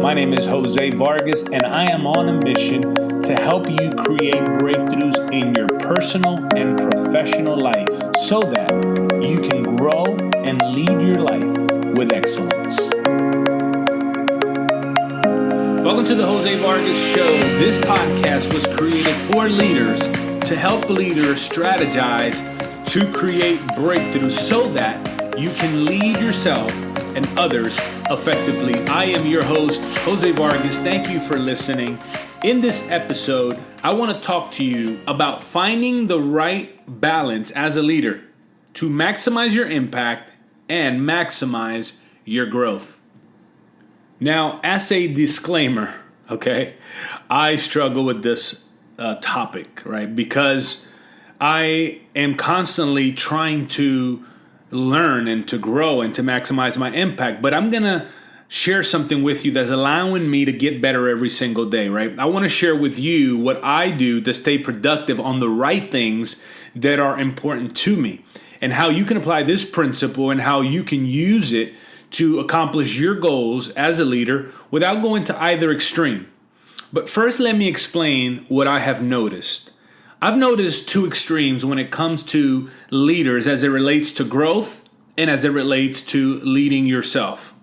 My name is Jose Vargas, and I am on a mission to help you create breakthroughs in your personal and professional life so that you can grow and lead your life with excellence. Welcome to the Jose Vargas Show. This podcast was created for leaders to help leaders strategize to create breakthroughs so that you can lead yourself and others effectively. I am your host, Jose Vargas. Thank you for listening. In this episode, I want to talk to you about finding the right balance as a leader to maximize your impact and maximize your growth. Now, as a disclaimer, okay, I struggle with this topic, right? Because I am constantly trying to learn and to grow and to maximize my impact. But I'm going to share something with you that's allowing me to get better every single day, right? I want to share with you what I do to stay productive on the right things that are important to me and how you can apply this principle and how you can use it to accomplish your goals as a leader without going to either extreme. But first, let me explain what I have noticed. I've noticed two extremes when it comes to leaders as it relates to growth and as it relates to leading yourself.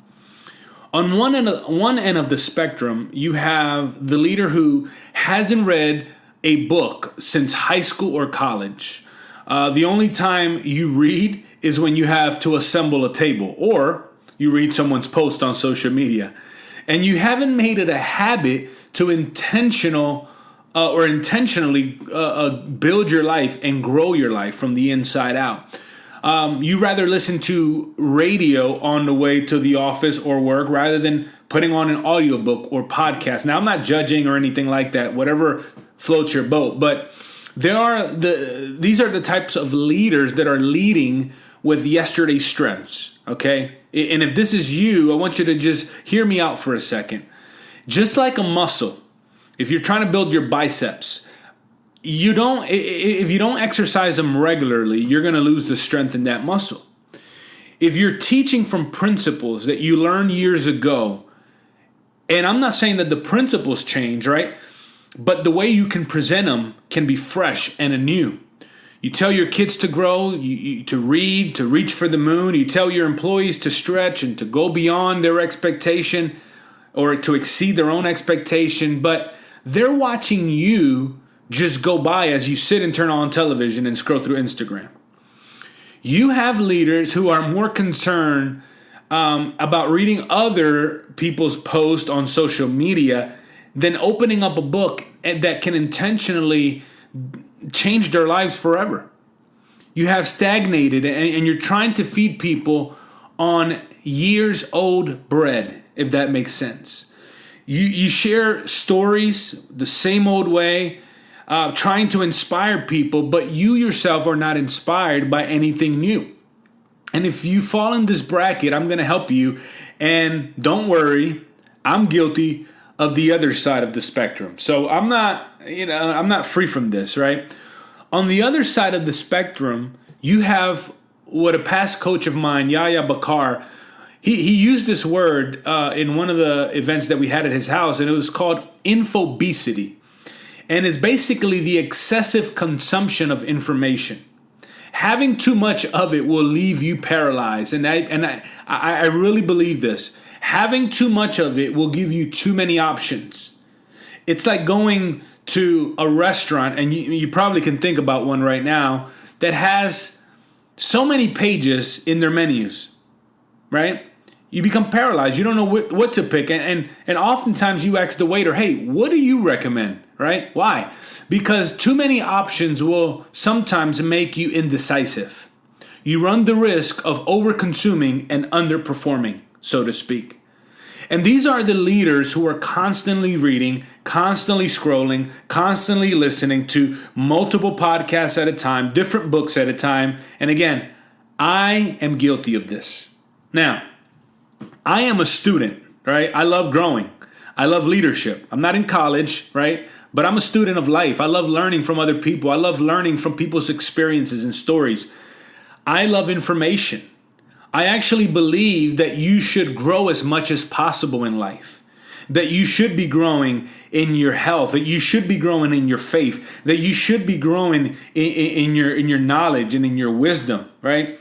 On one end of the spectrum, you have the leader who hasn't read a book since high school or college. The only time you read is when you have to assemble a table or you read someone's post on social media. And you haven't made it a habit to intentionally build your life and grow your life from the inside out. You rather listen to radio on the way to the office or work rather than putting on an audiobook or podcast. Now, I'm not judging or anything like that, whatever floats your boat, but these are the types of leaders that are leading with yesterday's strengths, okay? And if this is you, I want you to just hear me out for a second. Just like a muscle, if you're trying to build your biceps, if you don't exercise them regularly, you're going to lose the strength in that muscle. If you're teaching from principles that you learned years ago, and I'm not saying that the principles change, right? But the way you can present them can be fresh and anew. You tell your kids to grow, to read, to reach for the moon. You tell your employees to stretch and to go beyond their expectation or to exceed their own expectation. But they're watching you just go by as you sit and turn on television and scroll through Instagram. You have leaders who are more concerned about reading other people's posts on social media than opening up a book that can intentionally change their lives forever. You have stagnated and you're trying to feed people on years old bread, if that makes sense. You share stories the same old way, trying to inspire people, but you yourself are not inspired by anything new. And if you fall in this bracket, I'm going to help you. And don't worry, I'm guilty of the other side of the spectrum. So I'm not free from this, right? On the other side of the spectrum, you have what a past coach of mine, Yahya Bakar, he used this word in one of the events that we had at his house, and it was called infobesity. And it's basically the excessive consumption of information. Having too much of it will leave you paralyzed. And I really believe this. Having too much of it will give you too many options. It's like going to a restaurant, and you probably can think about one right now, that has so many pages in their menus, right? You become paralyzed. You don't know what to pick. And oftentimes you ask the waiter, hey, what do you recommend, right? Why? Because too many options will sometimes make you indecisive. You run the risk of over-consuming and underperforming, so to speak. And these are the leaders who are constantly reading, constantly scrolling, constantly listening to multiple podcasts at a time, different books at a time. And again, I am guilty of this. Now, I am a student, right? I love growing. I love leadership. I'm not in college, right? But I'm a student of life. I love learning from other people. I love learning from people's experiences and stories. I love information. I actually believe that you should grow as much as possible in life. that you should be growing in your health, that you should be growing in your faith, that you should be growing in your knowledge and in your wisdom, right?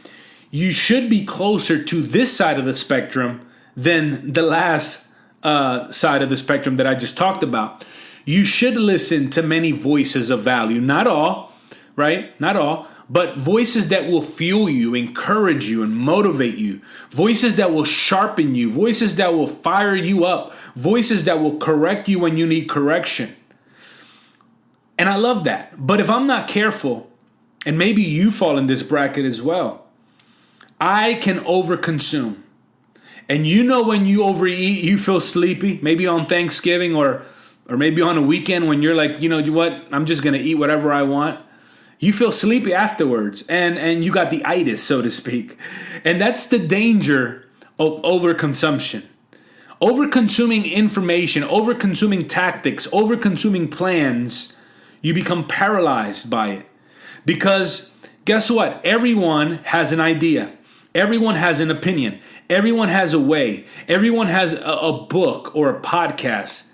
You should be closer to this side of the spectrum than the last side of the spectrum that I just talked about. You should listen to many voices of value, not all, right? Not all, but voices that will fuel you, encourage you, and motivate you. Voices that will sharpen you. Voices that will fire you up. Voices that will correct you when you need correction. And I love that. But if I'm not careful, and maybe you fall in this bracket as well, I can overconsume. And you know when you overeat, you feel sleepy, maybe on Thanksgiving or maybe on a weekend when you're like, you know what, I'm just going to eat whatever I want. You feel sleepy afterwards, and you got the itis, so to speak. And that's the danger of overconsumption. Overconsuming information, overconsuming tactics, overconsuming plans, you become paralyzed by it. Because guess what? Everyone has an idea. Everyone has an opinion. Everyone has a way. Everyone has a book or a podcast.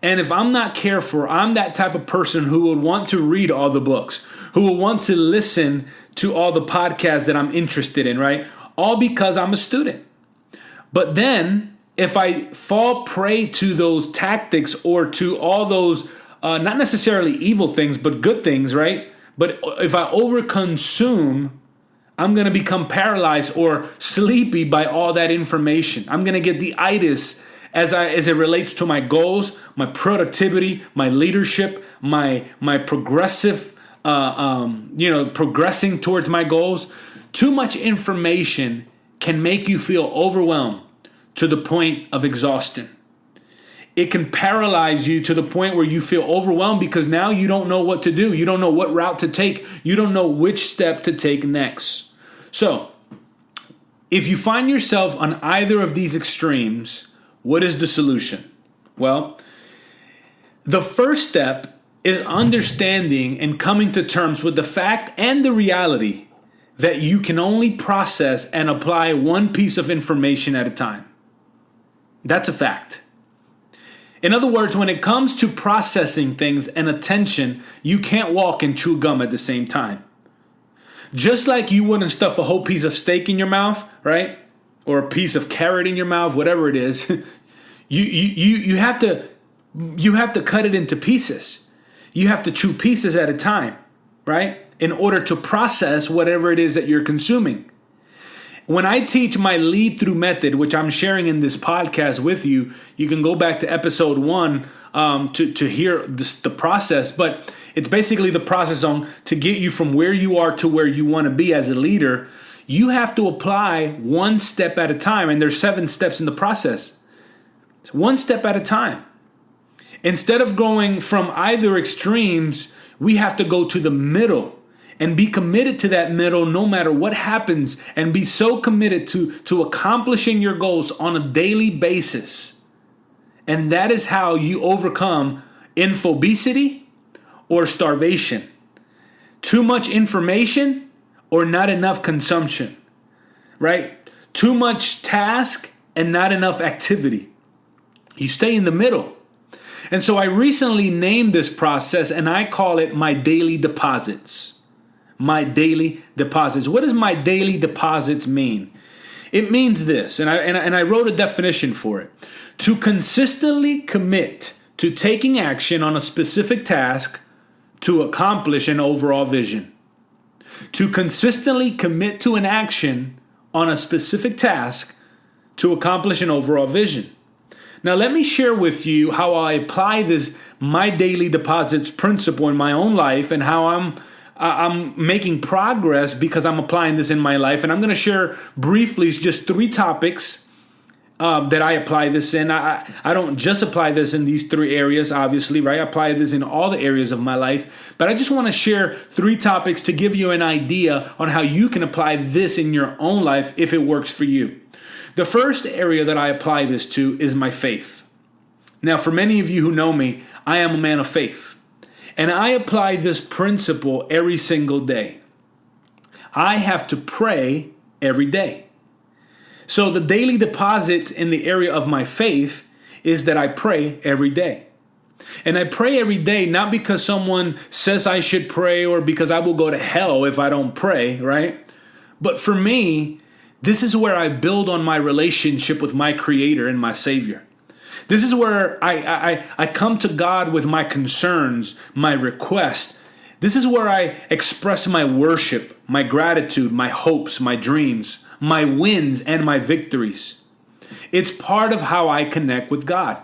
And if I'm not careful, I'm that type of person who would want to read all the books, who will want to listen to all the podcasts that I'm interested in, right? All because I'm a student. But then if I fall prey to those tactics or to all those, not necessarily evil things, but good things, right? But if I overconsume, I'm going to become paralyzed or sleepy by all that information. I'm going to get the itis as it relates to my goals, my productivity, my leadership, my progressive, progressing towards my goals. Too much information can make you feel overwhelmed to the point of exhaustion. It can paralyze you to the point where you feel overwhelmed because now you don't know what to do. You don't know what route to take. You don't know which step to take next. So, if you find yourself on either of these extremes, what is the solution? Well, the first step is understanding and coming to terms with the fact and the reality that you can only process and apply one piece of information at a time. That's a fact. In other words, when it comes to processing things and attention, you can't walk and chew gum at the same time. Just like you wouldn't stuff a whole piece of steak in your mouth, right? Or a piece of carrot in your mouth, whatever it is, you have to cut it into pieces. You have to chew pieces at a time, right? In order to process whatever it is that you're consuming. When I teach my lead through method, which I'm sharing in this podcast with you, you can go back to episode 1 to hear the process. But it's basically the process to get you from where you are to where you want to be as a leader. You have to apply one step at a time. And there's 7 steps in the process. It's one step at a time. Instead of going from either extremes, we have to go to the middle. And be committed to that middle no matter what happens. And be so committed to accomplishing your goals on a daily basis. And that is how you overcome infobesity or starvation. Too much information or not enough consumption. Right? Too much task and not enough activity. You stay in the middle. And so I recently named this process and I call it my daily deposits. My daily deposits. What does my daily deposits mean? It means this, and I wrote a definition for it. To consistently commit to taking action on a specific task to accomplish an overall vision. To consistently commit to an action on a specific task to accomplish an overall vision. Now let me share with you how I apply this my daily deposits principle in my own life and how I'm making progress because I'm applying this in my life. And I'm going to share briefly just 3 topics that I apply this in. I don't just apply this in these 3 areas, obviously, right? I apply this in all the areas of my life. But I just want to share 3 topics to give you an idea on how you can apply this in your own life if it works for you. The first area that I apply this to is my faith. Now, for many of you who know me, I am a man of faith. And I apply this principle every single day. I have to pray every day. So the daily deposit in the area of my faith is that I pray every day. And I pray every day, not because someone says I should pray or because I will go to hell if I don't pray, right? But for me, this is where I build on my relationship with my Creator and my Savior. This is where I come to God with my concerns, my requests. This is where I express my worship, my gratitude, my hopes, my dreams, my wins, and my victories. It's part of how I connect with God.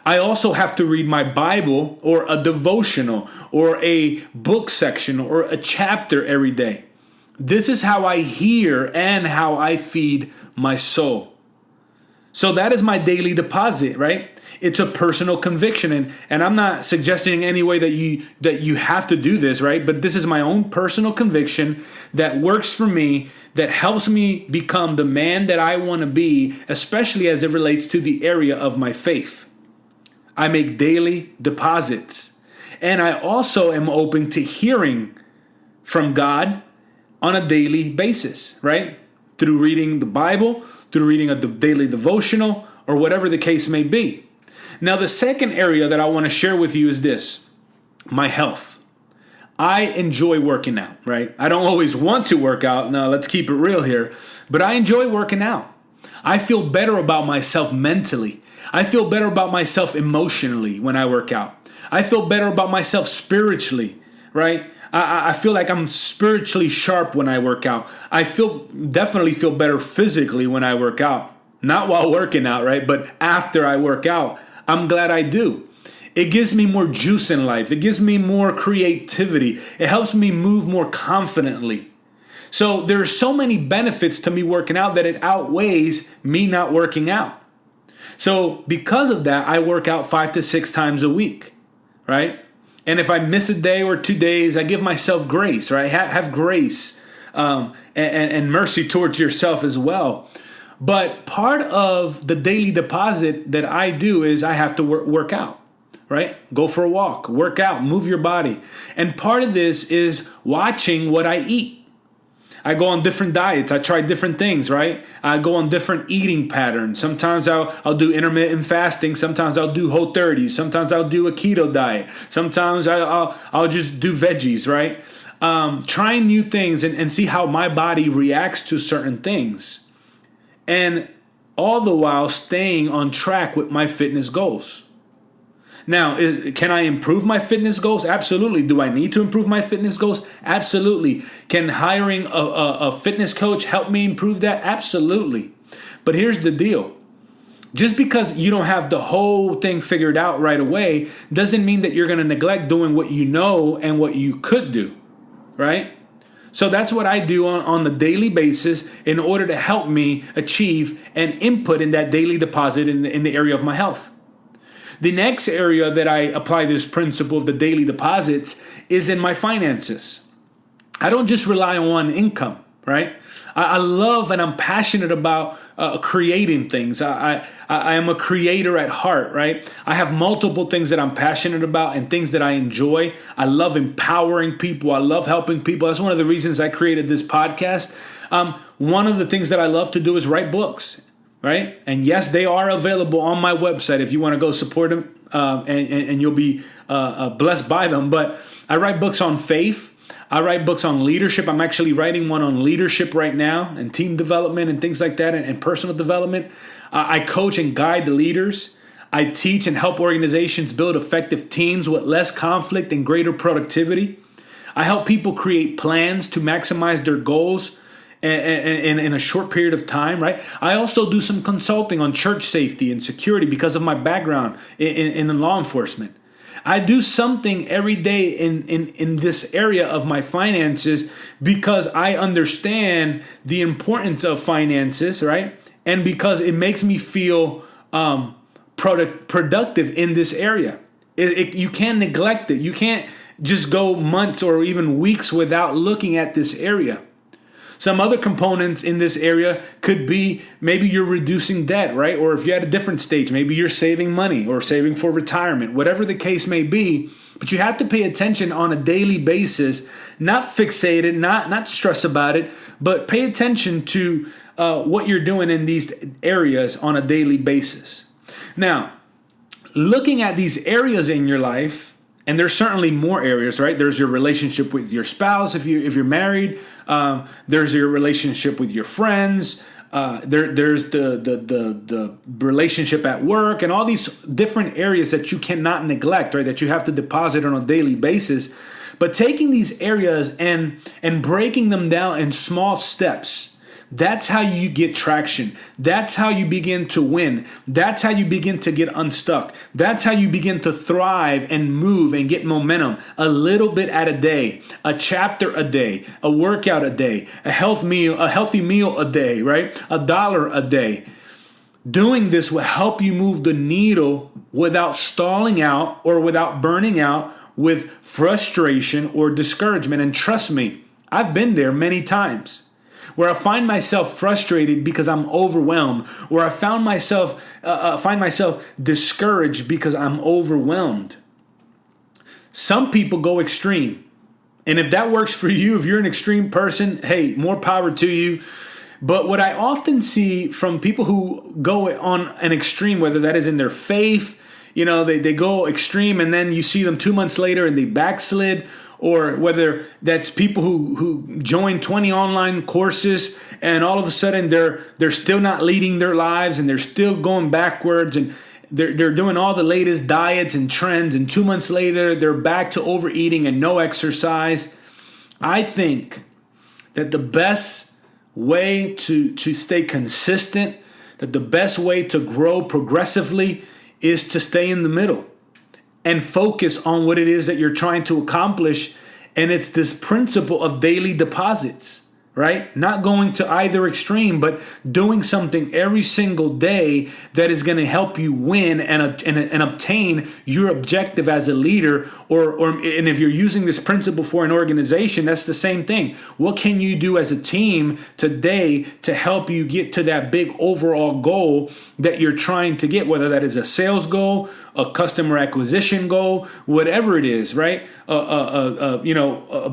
I also have to read my Bible or a devotional or a book section or a chapter every day. This is how I hear and how I feed my soul. So that is my daily deposit, right? It's a personal conviction. And I'm not suggesting in any way that you have to do this, right? But this is my own personal conviction that works for me, that helps me become the man that I want to be, especially as it relates to the area of my faith. I make daily deposits. And I also am open to hearing from God on a daily basis, right? Through reading the Bible, through reading a daily devotional, or whatever the case may be. Now, the second area that I want to share with you is this: my health. I enjoy working out, right? I don't always want to work out. Now, let's keep it real here. But I enjoy working out. I feel better about myself mentally. I feel better about myself emotionally when I work out. I feel better about myself spiritually, right? I feel like I'm spiritually sharp when I work out. I definitely feel better physically when I work out. Not while working out, right? But after I work out, I'm glad I do. It gives me more juice in life. It gives me more creativity. It helps me move more confidently. So there are so many benefits to me working out that it outweighs me not working out. So because of that, I work out 5 to 6 times a week, right? And if I miss a day or 2 days, I give myself grace, right? Have grace and mercy towards yourself as well. But part of the daily deposit that I do is I have to work out, right? Go for a walk, work out, move your body. And part of this is watching what I eat. I go on different diets. I try different things, right? I go on different eating patterns. Sometimes I'll do intermittent fasting. Sometimes I'll do Whole30. Sometimes I'll do a keto diet. Sometimes I'll just do veggies, right? Trying new things and see how my body reacts to certain things. And all the while staying on track with my fitness goals. Now, can I improve my fitness goals? Absolutely. Do I need to improve my fitness goals? Absolutely. Can hiring a fitness coach help me improve that? Absolutely. But here's the deal. Just because you don't have the whole thing figured out right away doesn't mean that you're going to neglect doing what you know and what you could do, right? So that's what I do on a daily basis in order to help me achieve an input in that daily deposit in the area of my health. The next area that I apply this principle of the daily deposits is in my finances. I don't just rely on income, right? I love and I'm passionate about creating things. I am a creator at heart, right? I have multiple things that I'm passionate about and things that I enjoy. I love empowering people. I love helping people. That's one of the reasons I created this podcast. One of the things that I love to do is write books. Right? And yes, they are available on my website if you want to go support them and you'll be blessed by them. But I write books on faith. I write books on leadership. I'm actually writing one on leadership right now and team development and things like that and personal development. I coach and guide the leaders. I teach and help organizations build effective teams with less conflict and greater productivity. I help people create plans to maximize their goals and in a short period of time, right? I also do some consulting on church safety and security because of my background in law enforcement. I do something every day in this area of my finances because I understand the importance of finances, right? And because it makes me feel productive in this area. You can't neglect it. You can't just go months or even weeks without looking at this area. Some other components in this area could be maybe you're reducing debt, right? Or if you're at a different stage, maybe you're saving money or saving for retirement, whatever the case may be. But you have to pay attention on a daily basis, not fixated, not stress about it, but pay attention to what you're doing in these areas on a daily basis. Now, looking at these areas in your life, and there's certainly more areas, right? There's your relationship with your spouse if you're married. There's your relationship with your friends. There's the relationship at work, and all these different areas that you cannot neglect, right? That you have to deposit on a daily basis. But taking these areas and breaking them down in small steps, that's how you get traction. That's how you begin to win. That's how you begin to get unstuck. That's how you begin to thrive and move and get momentum a little bit at a day, a chapter a day, a workout a day, a healthy meal a day, right? $1 a day. Doing this will help you move the needle without stalling out or without burning out with frustration or discouragement. And trust me, I've been there many times, where I find myself frustrated because I'm overwhelmed, or I find myself discouraged because I'm overwhelmed. Some people go extreme. And if that works for you, if you're an extreme person, hey, more power to you. But what I often see from people who go on an extreme, whether that is in their faith, they go extreme and then you see them 2 months later and they backslid, or whether that's people who join 20 online courses and all of a sudden they're still not leading their lives and they're still going backwards and they're doing all the latest diets and trends, and 2 months later they're back to overeating and no exercise. I think that the best way to stay consistent, that the best way to grow progressively is to stay in the middle and focus on what it is that you're trying to accomplish. And it's this principle of daily deposits, right? Not going to either extreme, but doing something every single day that is going to help you win and obtain your objective as a leader. And if you're using this principle for an organization, that's the same thing. What can you do as a team today to help you get to that big overall goal that you're trying to get, whether that is a sales goal, a customer acquisition goal, whatever it is, right?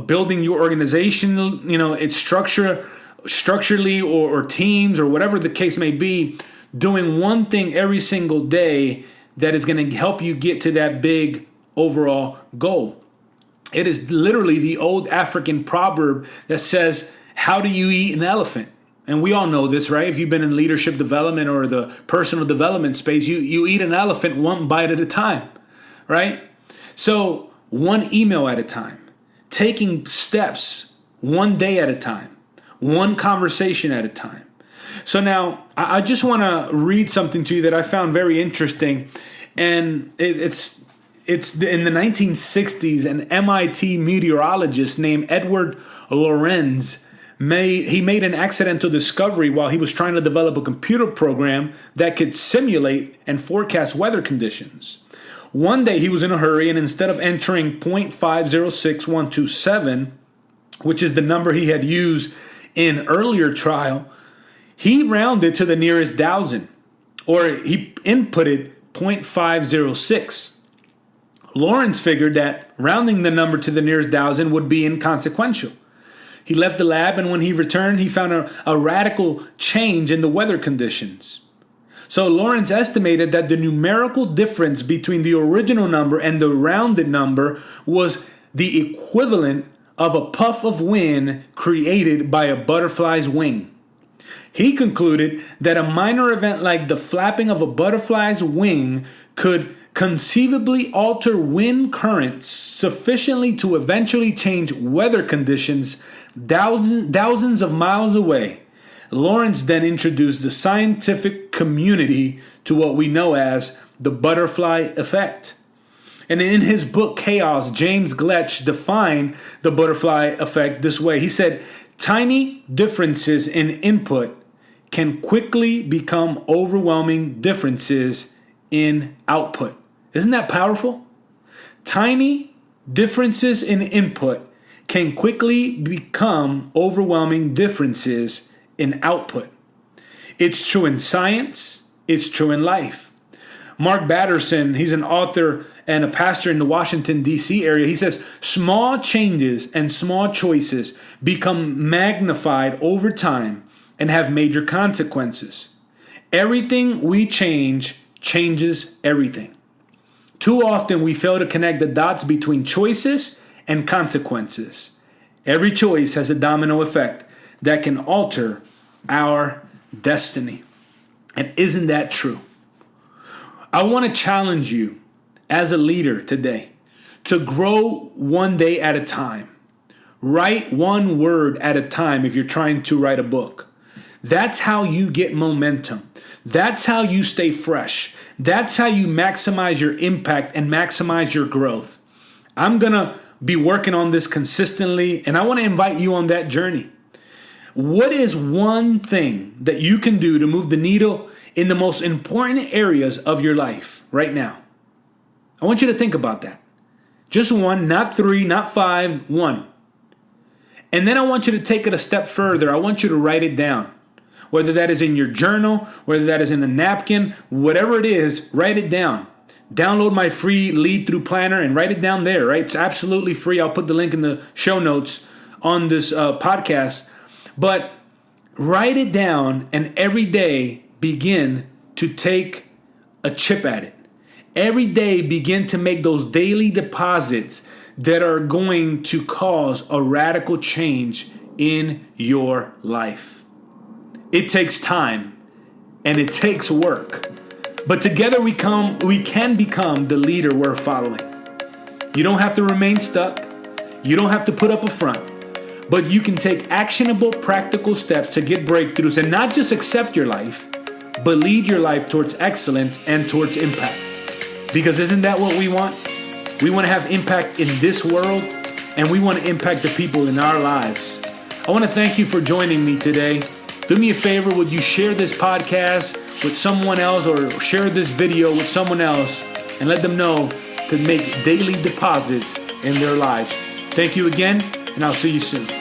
Building your organization, it's structurally or teams or whatever the case may be, doing one thing every single day that is going to help you get to that big overall goal. It is literally the old African proverb that says, how do you eat an elephant? And we all know this, right? If you've been in leadership development or the personal development space, you eat an elephant one bite at a time, right? So one email at a time, taking steps one day at a time, one conversation at a time. So now I just want to read something to you that I found very interesting. And it's in the 1960s, an MIT meteorologist named Edward Lorenz made an accidental discovery while he was trying to develop a computer program that could simulate and forecast weather conditions. One day he was in a hurry, and instead of entering 0.506127, which is the number he had used in earlier trial, he rounded to the nearest thousand, or he inputted 0.506. Lawrence figured that rounding the number to the nearest thousand would be inconsequential. He left the lab, and when he returned, he found a radical change in the weather conditions. So Lawrence estimated that the numerical difference between the original number and the rounded number was the equivalent of a puff of wind created by a butterfly's wing. He concluded that a minor event like the flapping of a butterfly's wing could conceivably alter wind currents sufficiently to eventually change weather conditions thousands of miles away. Lawrence then introduced the scientific community to what we know as the butterfly effect. And in his book, Chaos, James Gletsch defined the butterfly effect this way. He said, tiny differences in input can quickly become overwhelming differences in output. Isn't that powerful? Tiny differences in input can quickly become overwhelming differences in output. It's true in science. It's true in life. Mark Batterson, he's an author and a pastor in the Washington, D.C. area. He says, small changes and small choices become magnified over time and have major consequences. Everything we change changes everything. Too often we fail to connect the dots between choices and consequences. Every choice has a domino effect that can alter our destiny. And isn't that true? I want to challenge you as a leader today to grow one day at a time. Write one word at a time if you're trying to write a book. That's how you get momentum. That's how you stay fresh. That's how you maximize your impact and maximize your growth. I'm going to be working on this consistently, and I want to invite you on that journey. What is one thing that you can do to move the needle in the most important areas of your life right now? I want you to think about that. Just one, not three, not five, one. And then I want you to take it a step further. I want you to write it down. Whether that is in your journal, whether that is in a napkin, whatever it is, write it down. Download my free Lead Through Planner and write it down there, right? It's absolutely free. I'll put the link in the show notes on this podcast. But write it down and every day begin to take a chip at it. Every day begin to make those daily deposits that are going to cause a radical change in your life. It takes time and it takes work. But together we can become the leader we're following. You don't have to remain stuck. You don't have to put up a front. But you can take actionable, practical steps to get breakthroughs and not just accept your life, but lead your life towards excellence and towards impact. Because isn't that what we want? We want to have impact in this world, and we want to impact the people in our lives. I want to thank you for joining me today. Do me a favor, would you share this podcast with someone else or share this video with someone else and let them know to make daily deposits in their lives. Thank you again, and I'll see you soon.